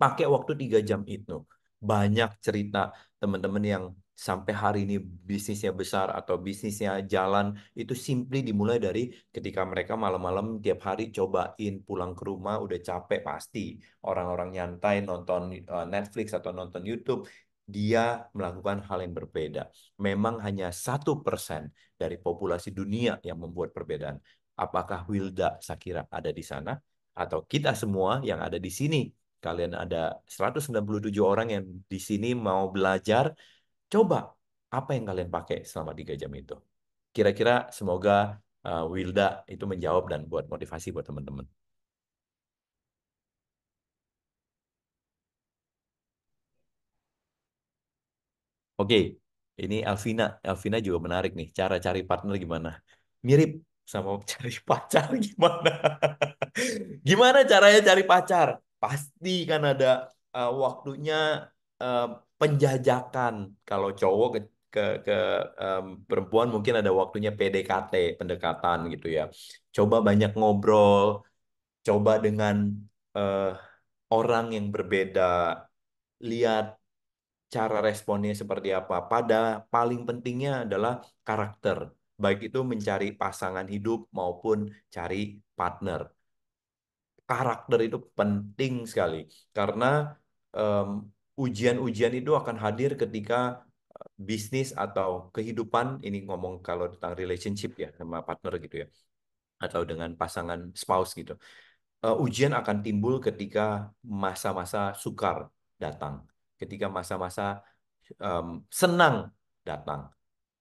Pakai waktu 3 jam itu. banyak cerita teman-teman yang sampai hari ini bisnisnya besar atau bisnisnya jalan itu simply dimulai dari ketika mereka malam-malam tiap hari cobain pulang ke rumah udah capek pasti orang-orang nyantai nonton Netflix atau nonton YouTube dia melakukan hal yang berbeda. Memang hanya 1% dari populasi dunia yang membuat perbedaan. Apakah Wilda Sakira ada di sana? Atau kita semua yang ada di sini? Kalian ada 197 orang yang di sini mau belajar. Coba apa yang kalian pakai selama 3 jam itu? Kira-kira semoga Wilda itu menjawab dan buat motivasi buat teman-teman. Oke, ini Elvina. Elvina juga menarik nih. Cara cari partner gimana? Mirip sama cari pacar gimana? Gimana caranya cari pacar? Pasti kan ada waktunya eh, penjajakan. Kalau cowok ke perempuan mungkin ada waktunya PDKT, pendekatan gitu ya. Coba banyak ngobrol, coba dengan eh, orang yang berbeda, lihat cara responnya seperti apa. Pada paling pentingnya adalah karakter, baik itu mencari pasangan hidup maupun cari partner. Karakter itu penting sekali karena em, ujian-ujian itu akan hadir ketika bisnis atau kehidupan ini ngomong kalau tentang relationship ya sama partner gitu ya atau dengan pasangan spouse gitu. Ujian akan timbul ketika masa-masa sukar datang, ketika masa-masa senang datang.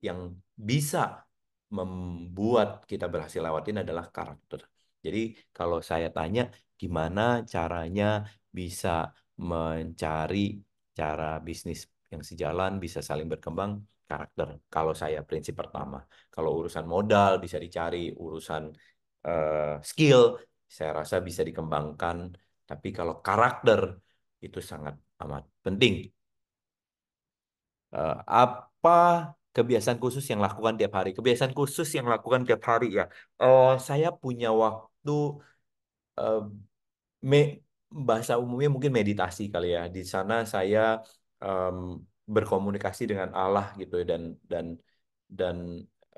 Yang bisa membuat kita berhasil lewatin adalah karakter. Jadi kalau saya tanya gimana caranya bisa mencari cara bisnis yang sejalan, bisa saling berkembang, karakter. Kalau saya prinsip pertama. Kalau urusan modal bisa dicari, urusan skill saya rasa bisa dikembangkan. Tapi kalau karakter itu sangat amat penting. Apa kebiasaan khusus yang lakukan tiap hari? Kebiasaan khusus yang lakukan tiap hari ya. Oh, saya punya waktu eh, me bahasa umumnya mungkin meditasi kali ya. Di sana saya em, berkomunikasi dengan Allah gitu ya, dan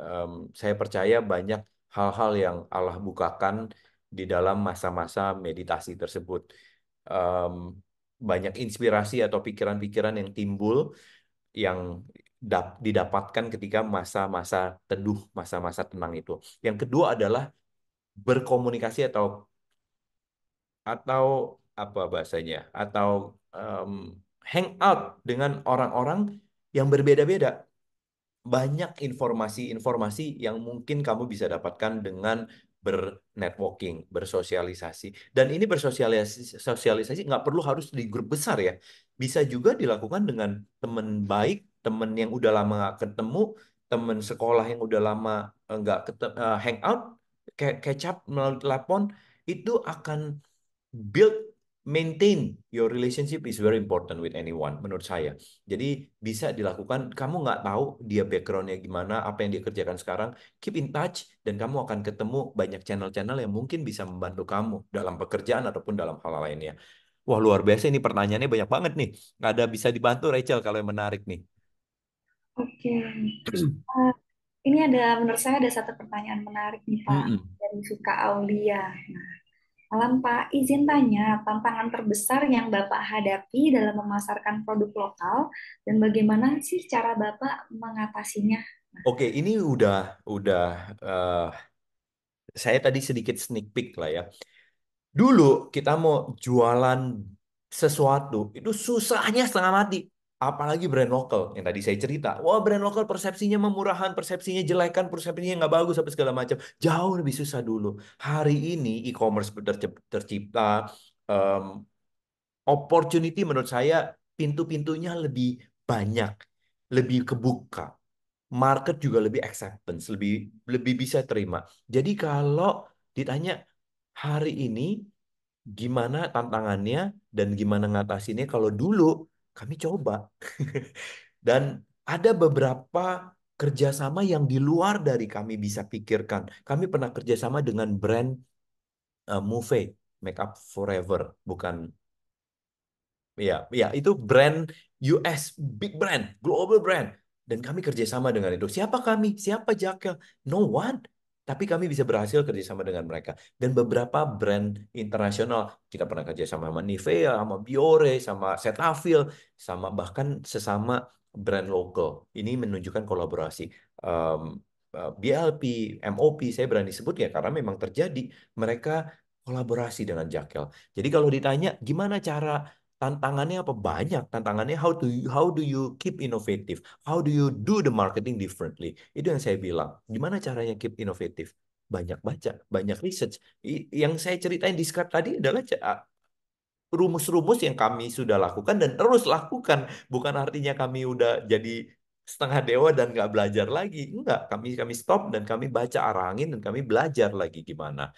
em, saya percaya banyak hal-hal yang Allah bukakan di dalam masa-masa meditasi tersebut. Em, Banyak inspirasi atau pikiran-pikiran yang timbul yang didapatkan ketika masa-masa teduh, masa-masa tenang itu. Yang kedua adalah berkomunikasi atau apa bahasanya? Atau em, hang out dengan orang-orang yang berbeda-beda. Banyak informasi-informasi yang mungkin kamu bisa dapatkan dengan bernetworking, bersosialisasi. Dan ini bersosialisasi nggak perlu harus di grup besar ya. Bisa juga dilakukan dengan teman baik, teman yang udah lama nggak ketemu, teman sekolah yang udah lama nggak hangout, catch up melalui telepon, itu akan build maintain your relationship is very important with anyone menurut saya. Jadi bisa dilakukan, kamu nggak tahu dia backgroundnya gimana, apa yang dia kerjakan sekarang, keep in touch dan kamu akan ketemu banyak channel-channel yang mungkin bisa membantu kamu dalam pekerjaan ataupun dalam hal lainnya. Wah, luar biasa ini pertanyaannya banyak banget nih. Nggak ada bisa dibantu Rachel kalau yang menarik nih. Oke. Eh, ini menurut saya ada satu pertanyaan menarik nih Pak Mm-mm. dari Suka Aulia. Malam Pak, izin tanya tantangan terbesar yang Bapak hadapi dalam memasarkan produk lokal dan bagaimana sih cara Bapak mengatasinya? Oke, ini udah eh, saya tadi sedikit sneak peek lah ya. Dulu kita mau jualan sesuatu itu susahnya setengah mati. Apalagi brand lokal yang tadi saya cerita. Wah, brand lokal persepsinya memurahan, persepsinya jelekan, persepsinya nggak bagus apa segala macam. Jauh lebih susah dulu. Hari ini e-commerce tercipta, em, opportunity menurut saya pintu-pintunya lebih banyak, lebih kebuka. Market juga lebih acceptance, lebih lebih bisa terima. Jadi kalau ditanya hari ini gimana tantangannya dan gimana ngatasinnya kalau dulu kami coba dan ada beberapa kerjasama yang di luar dari kami bisa pikirkan. Kami pernah kerjasama dengan brand Move Makeup Forever, bukan Ya, ya itu brand US, big brand, global brand. Dan kami kerjasama dengan itu. Siapa kami? Siapa Jakel? No one. Tapi kami bisa berhasil kerjasama dengan mereka. Dan beberapa brand internasional. Kita pernah kerjasama sama Nivea, sama Biore, sama Cetaphil, sama bahkan sesama brand lokal. Ini menunjukkan kolaborasi. Um, BLP, MOP, saya berani sebut ya karena memang terjadi. Mereka kolaborasi dengan Jakel. Jadi kalau ditanya gimana cara tantangannya apa banyak tantangannya how do you keep innovative, how do you do the marketing differently, itu yang saya bilang gimana caranya keep inovatif, banyak baca, banyak research. Yang saya ceritain di script tadi adalah rumus-rumus yang kami sudah lakukan dan terus lakukan, bukan artinya kami udah jadi setengah dewa dan nggak belajar lagi, enggak, kami stop dan kami baca arah angin dan kami belajar lagi gimana.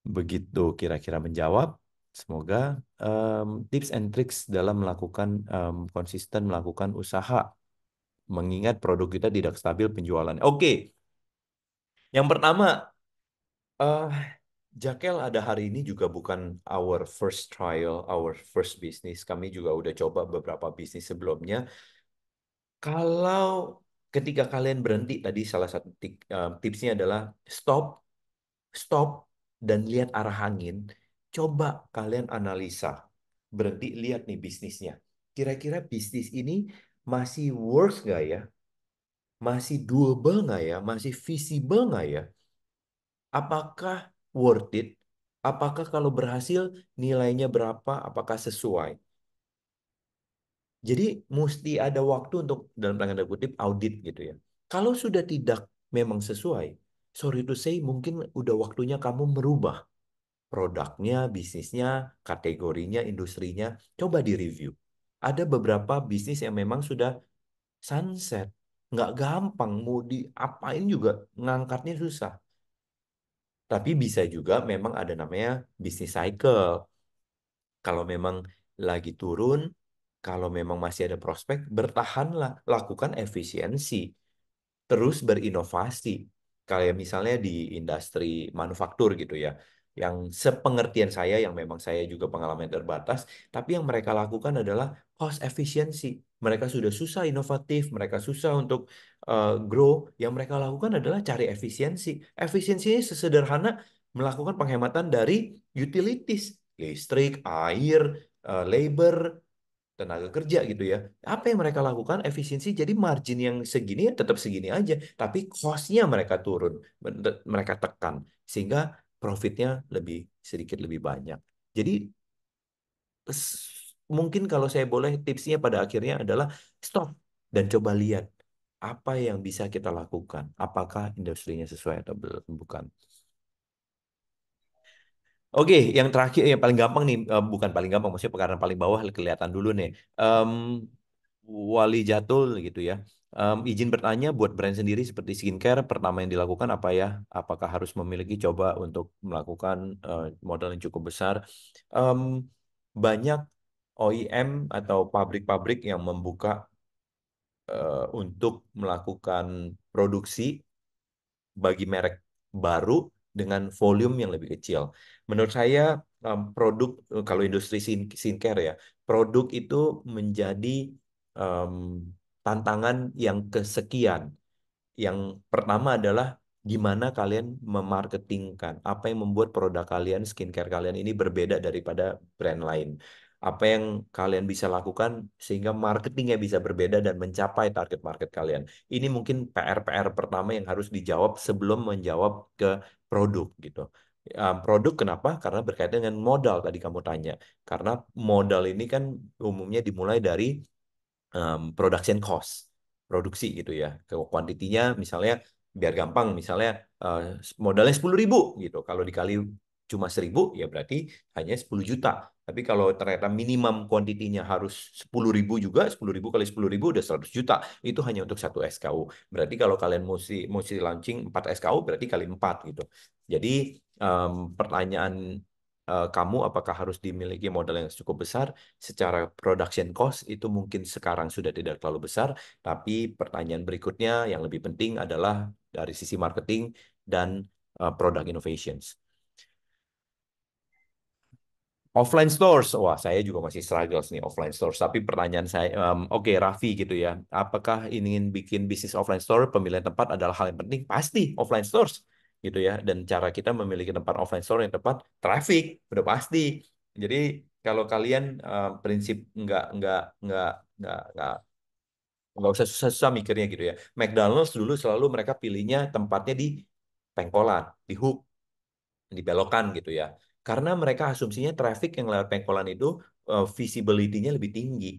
Begitu kira-kira menjawab. Semoga tips and tricks dalam melakukan konsisten melakukan usaha, mengingat produk kita tidak stabil penjualannya. Oke, yang pertama, eh Jakel ada hari ini juga bukan our first trial, our first business. Kami juga udah coba beberapa bisnis sebelumnya. Kalau ketika kalian berhenti tadi, salah satu tipsnya adalah stop, stop, dan lihat arah angin. Coba kalian analisa. Berhenti, lihat nih bisnisnya. Kira-kira bisnis ini masih worth nggak ya? Masih doable nggak ya? Masih visible nggak ya? Apakah worth it? Apakah kalau berhasil nilainya berapa? Apakah sesuai? Jadi mesti ada waktu untuk dalam tanda kutip audit gitu ya. Kalau sudah tidak memang sesuai, sorry to say mungkin udah waktunya kamu merubah produknya, bisnisnya, kategorinya, industrinya, coba direview. Ada beberapa bisnis yang memang sudah sunset. Nggak gampang, mau diapain juga ngangkatnya susah. Tapi bisa juga memang ada namanya bisnis cycle. Kalau memang lagi turun, kalau memang masih ada prospek, bertahanlah, lakukan efisiensi. Terus berinovasi. Kayak misalnya di industri manufaktur gitu ya. Yang sepengertian saya, yang memang saya juga pengalaman terbatas, tapi yang mereka lakukan adalah cost efficiency. Mereka sudah susah inovatif, mereka susah untuk grow. Yang mereka lakukan adalah cari efisiensi. Efisiensinya sesederhana melakukan penghematan dari utilities, listrik, air, labor, tenaga kerja gitu ya. Apa yang mereka lakukan efisiensi, jadi margin yang segini ya tetap segini aja, tapi cost-nya mereka turun, mereka tekan sehingga profitnya lebih sedikit lebih banyak. Jadi mungkin kalau saya boleh tipsnya pada akhirnya adalah stop dan coba lihat apa yang bisa kita lakukan. Apakah industrinya sesuai atau bukan. Oke, yang terakhir yang paling gampang nih, bukan paling gampang, maksudnya karena paling bawah kelihatan dulu nih. Em, Wali Jatul gitu ya. Izin bertanya buat brand sendiri seperti skincare, pertama yang dilakukan apa ya? Apakah harus memiliki coba untuk melakukan modal yang cukup besar? Em, Banyak OEM atau pabrik-pabrik yang membuka untuk melakukan produksi bagi merek baru dengan volume yang lebih kecil. Menurut saya produk kalau industri skincare ya, produk itu menjadi em, tantangan yang kesekian. Yang pertama adalah gimana kalian memarketingkan, apa yang membuat produk kalian, skincare kalian ini berbeda daripada brand lain. Apa yang kalian bisa lakukan sehingga marketingnya bisa berbeda dan mencapai target market kalian. Ini mungkin PR-PR pertama yang harus dijawab sebelum menjawab ke produk gitu. Produk kenapa? Karena berkaitan dengan modal tadi kamu tanya. Karena modal ini kan umumnya dimulai dari production cost, produksi gitu ya. Ke kuantitinya misalnya biar gampang, misalnya eh, modalnya 10.000 gitu. Kalau dikali cuma 1.000 ya berarti hanya 10 juta. Tapi kalau ternyata minimum kuantitinya harus 10.000 juga, 10.000 kali 10.000 udah 100 juta. Itu hanya untuk satu SKU. Berarti kalau kalian mesti launching 4 SKU berarti kali 4 gitu. Jadi pertanyaan kamu apakah harus dimiliki modal yang cukup besar? Secara production cost itu mungkin sekarang sudah tidak terlalu besar, tapi pertanyaan berikutnya yang lebih penting adalah dari sisi marketing dan product innovations. Offline stores, wah saya juga masih struggles nih offline stores. Tapi pertanyaan saya, oke Raffi gitu ya, apakah ingin bikin bisnis offline store? Pemilihan tempat adalah hal yang penting. Pasti offline stores gitu ya. Dan cara kita memiliki tempat offline store yang tepat, traffic udah pasti. Jadi kalau kalian prinsip nggak nggak usah susah-susah mikirnya gitu ya. McDonald's dulu selalu mereka pilihnya tempatnya di pengkolan, di hook, dibelokan gitu ya. Karena mereka asumsinya traffic yang lewat pengkolan itu visibility-nya lebih tinggi.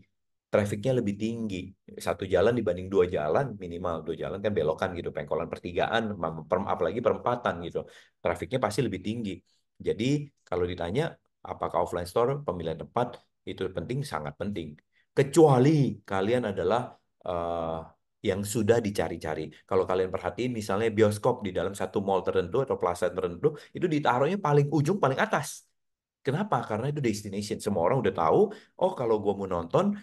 Trafficnya lebih tinggi. Satu jalan dibanding dua jalan, minimal dua jalan kan belokan gitu. Pengkolan pertigaan, apalagi perempatan gitu. Trafficnya pasti lebih tinggi. Jadi kalau ditanya apakah offline store pemilihan tempat itu penting, sangat penting. Kecuali kalian adalah eh, yang sudah dicari-cari. Kalau kalian perhatiin misalnya bioskop di dalam satu mall tertentu atau plaza tertentu itu ditaruhnya paling ujung paling atas. Kenapa? Karena itu destination. Semua orang udah tahu, oh kalau gua mau nonton,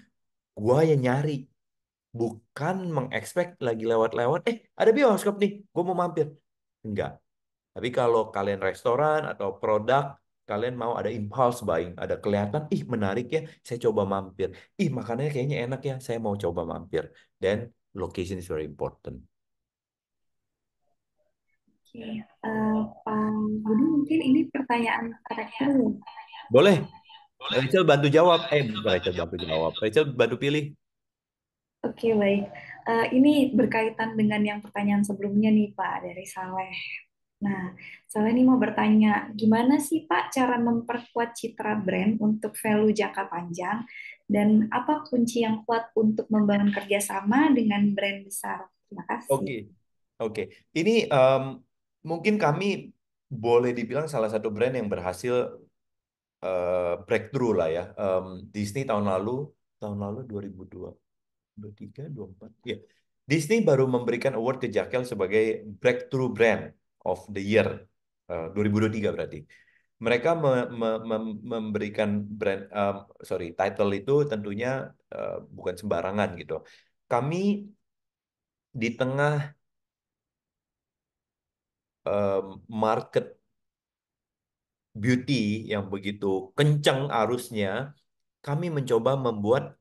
gua yang nyari. Bukan mengekspek lagi lewat-lewat, ada bioskop nih, gua mau mampir. Enggak. Tapi kalau kalian restoran atau produk, kalian mau ada impulse buying, ada kelihatan, ih menarik ya, saya coba mampir. Ih makanannya kayaknya enak ya, saya mau coba mampir. Dan location is very important. Oke, Pak Budi mungkin ini pertanyaan terakhir ya. Boleh, Rachel bantu jawab. Bukan Rachel bantu jawab. Rachel bantu pilih. Oke, baik. Ini berkaitan dengan yang pertanyaan sebelumnya nih, Pak, dari Saleh. Nah, Saleh ini mau bertanya, gimana sih, Pak, cara memperkuat citra brand untuk value jangka panjang? Dan apa kunci yang kuat untuk membangun kerjasama dengan brand besar? Terima kasih. Oke, oke. Ini mungkin kami boleh dibilang salah satu brand yang berhasil breakthrough lah ya. Disney tahun lalu 2002, 23, 24. Ya. Disney baru memberikan award ke Jakel sebagai Breakthrough Brand of the Year 2023 berarti. Mereka memberikan brand title itu tentunya bukan sembarangan gitu. Kami di tengah market beauty yang begitu kencang arusnya, kami mencoba membuat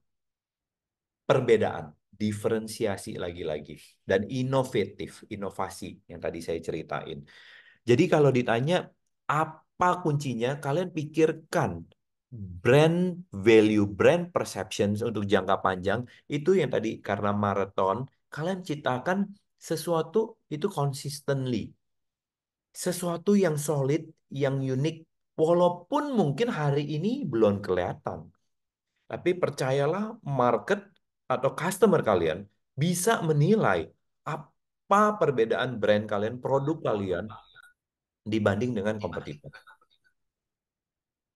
perbedaan, diferensiasi lagi-lagi, dan inovasi yang tadi saya ceritain. Jadi kalau ditanya apa kuncinya, kalian pikirkan brand value, brand perceptions untuk jangka panjang itu yang tadi karena maraton, kalian ciptakan sesuatu itu consistently, sesuatu yang solid, yang unik, walaupun mungkin hari ini belum kelihatan. Tapi percayalah market atau customer kalian bisa menilai apa perbedaan brand kalian, produk kalian dibanding dengan kompetitor.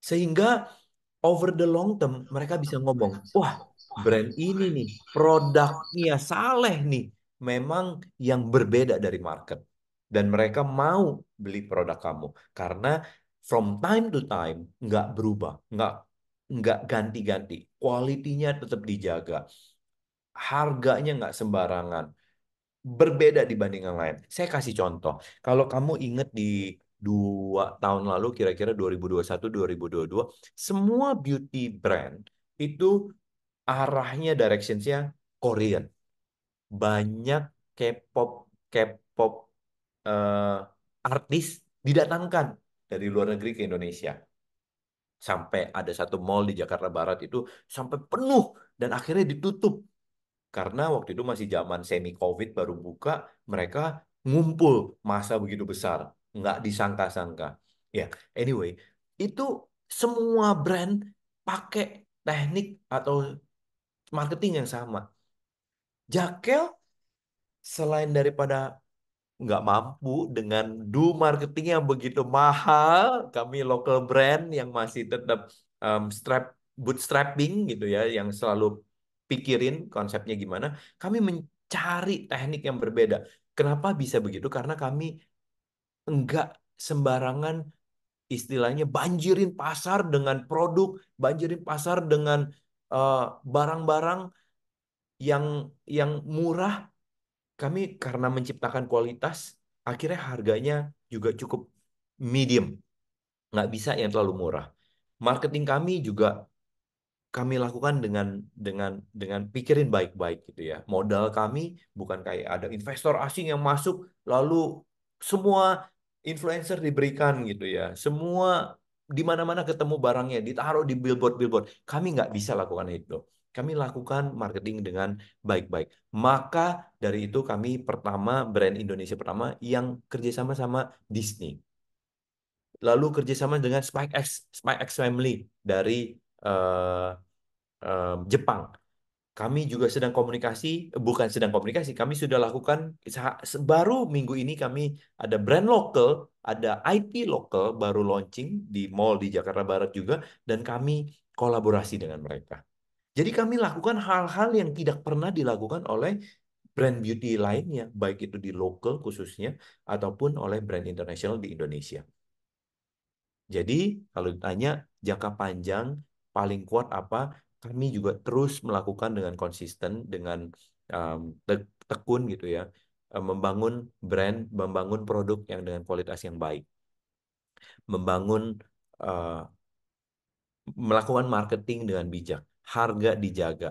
Sehingga over the long term mereka bisa ngomong, wah brand ini nih, produknya Saleh nih, memang yang berbeda dari market. Dan mereka mau beli produk kamu. Karena from time to time nggak berubah, nggak ganti-ganti. Kualitinya tetap dijaga. Harganya nggak sembarangan. Berbeda dibanding yang lain. Saya kasih contoh. Kalau kamu ingat di 2 tahun lalu, kira-kira 2021, 2022, semua beauty brand itu arahnya, directions-nya Korean. Banyak K-pop, K-pop eh, artis didatangkan dari luar negeri ke Indonesia. Sampai ada satu mall di Jakarta Barat itu sampai penuh dan akhirnya ditutup karena waktu itu masih zaman semi COVID baru buka, mereka ngumpul masa begitu besar, nggak disangka-sangka. Ya, anyway, itu semua brand pakai teknik atau marketing yang sama. Jakel selain daripada nggak mampu dengan do marketing yang begitu mahal, kami local brand yang masih tetap bootstrapping gitu ya, yang selalu pikirin konsepnya gimana, kami mencari teknik yang berbeda. Kenapa bisa begitu? Karena kami enggak sembarangan istilahnya banjirin pasar dengan produk, banjirin pasar dengan eh, barang-barang yang yang murah. Kami karena menciptakan kualitas, akhirnya harganya juga cukup medium, nggak bisa yang terlalu murah. Marketing kami juga kami lakukan dengan pikirin baik-baik gitu ya. Modal kami bukan kayak ada investor asing yang masuk lalu semua influencer diberikan gitu ya. Semua di mana-mana ketemu barangnya ditaruh di billboard-billboard. Kami nggak bisa lakukan itu. Kami lakukan marketing dengan baik-baik. Maka dari itu kami pertama brand Indonesia pertama yang kerjasama sama Disney. Lalu kerjasama dengan SpikeX Family dari eh, Jepang. Kami juga sedang komunikasi, bukan sedang komunikasi, kami sudah lakukan, baru minggu ini kami ada brand lokal, ada IP lokal, baru launching di mall di Jakarta Barat juga, dan kami kolaborasi dengan mereka. Jadi kami lakukan hal-hal yang tidak pernah dilakukan oleh brand beauty lainnya, baik itu di lokal khususnya, ataupun oleh brand internasional di Indonesia. Jadi kalau ditanya jangka panjang paling kuat apa, kami juga terus melakukan dengan konsisten, dengan tekun gitu ya, membangun brand, membangun produk yang dengan kualitas yang baik, membangun eh, melakukan marketing dengan bijak, harga dijaga,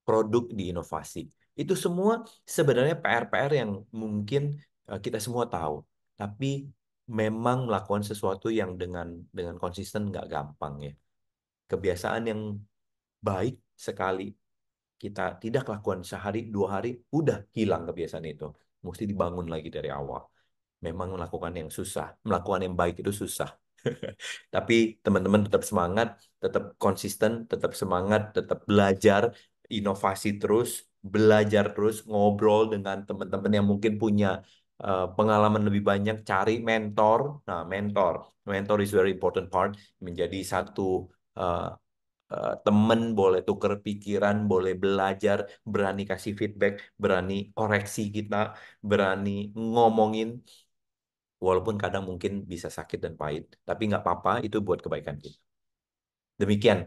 produk diinovasi. Itu semua sebenarnya PR-PR yang mungkin kita semua tahu, tapi memang melakukan sesuatu yang dengan konsisten nggak gampang ya. Kebiasaan yang baik sekali kita tidak lakukan sehari dua hari udah hilang kebiasaan itu. Mesti dibangun lagi dari awal. Memang melakukan yang susah, melakukan yang baik itu susah. Tapi teman-teman tetap semangat, tetap konsisten, tetap semangat, tetap belajar, inovasi terus, belajar terus, ngobrol dengan teman-teman yang mungkin punya pengalaman lebih banyak, cari mentor. Nah, mentor is very important part, menjadi satu eh, teman, boleh tuker pikiran, boleh belajar, berani kasih feedback, berani koreksi kita, berani ngomongin. Walaupun kadang mungkin bisa sakit dan pahit, tapi nggak apa-apa, itu buat kebaikan kita. Demikian.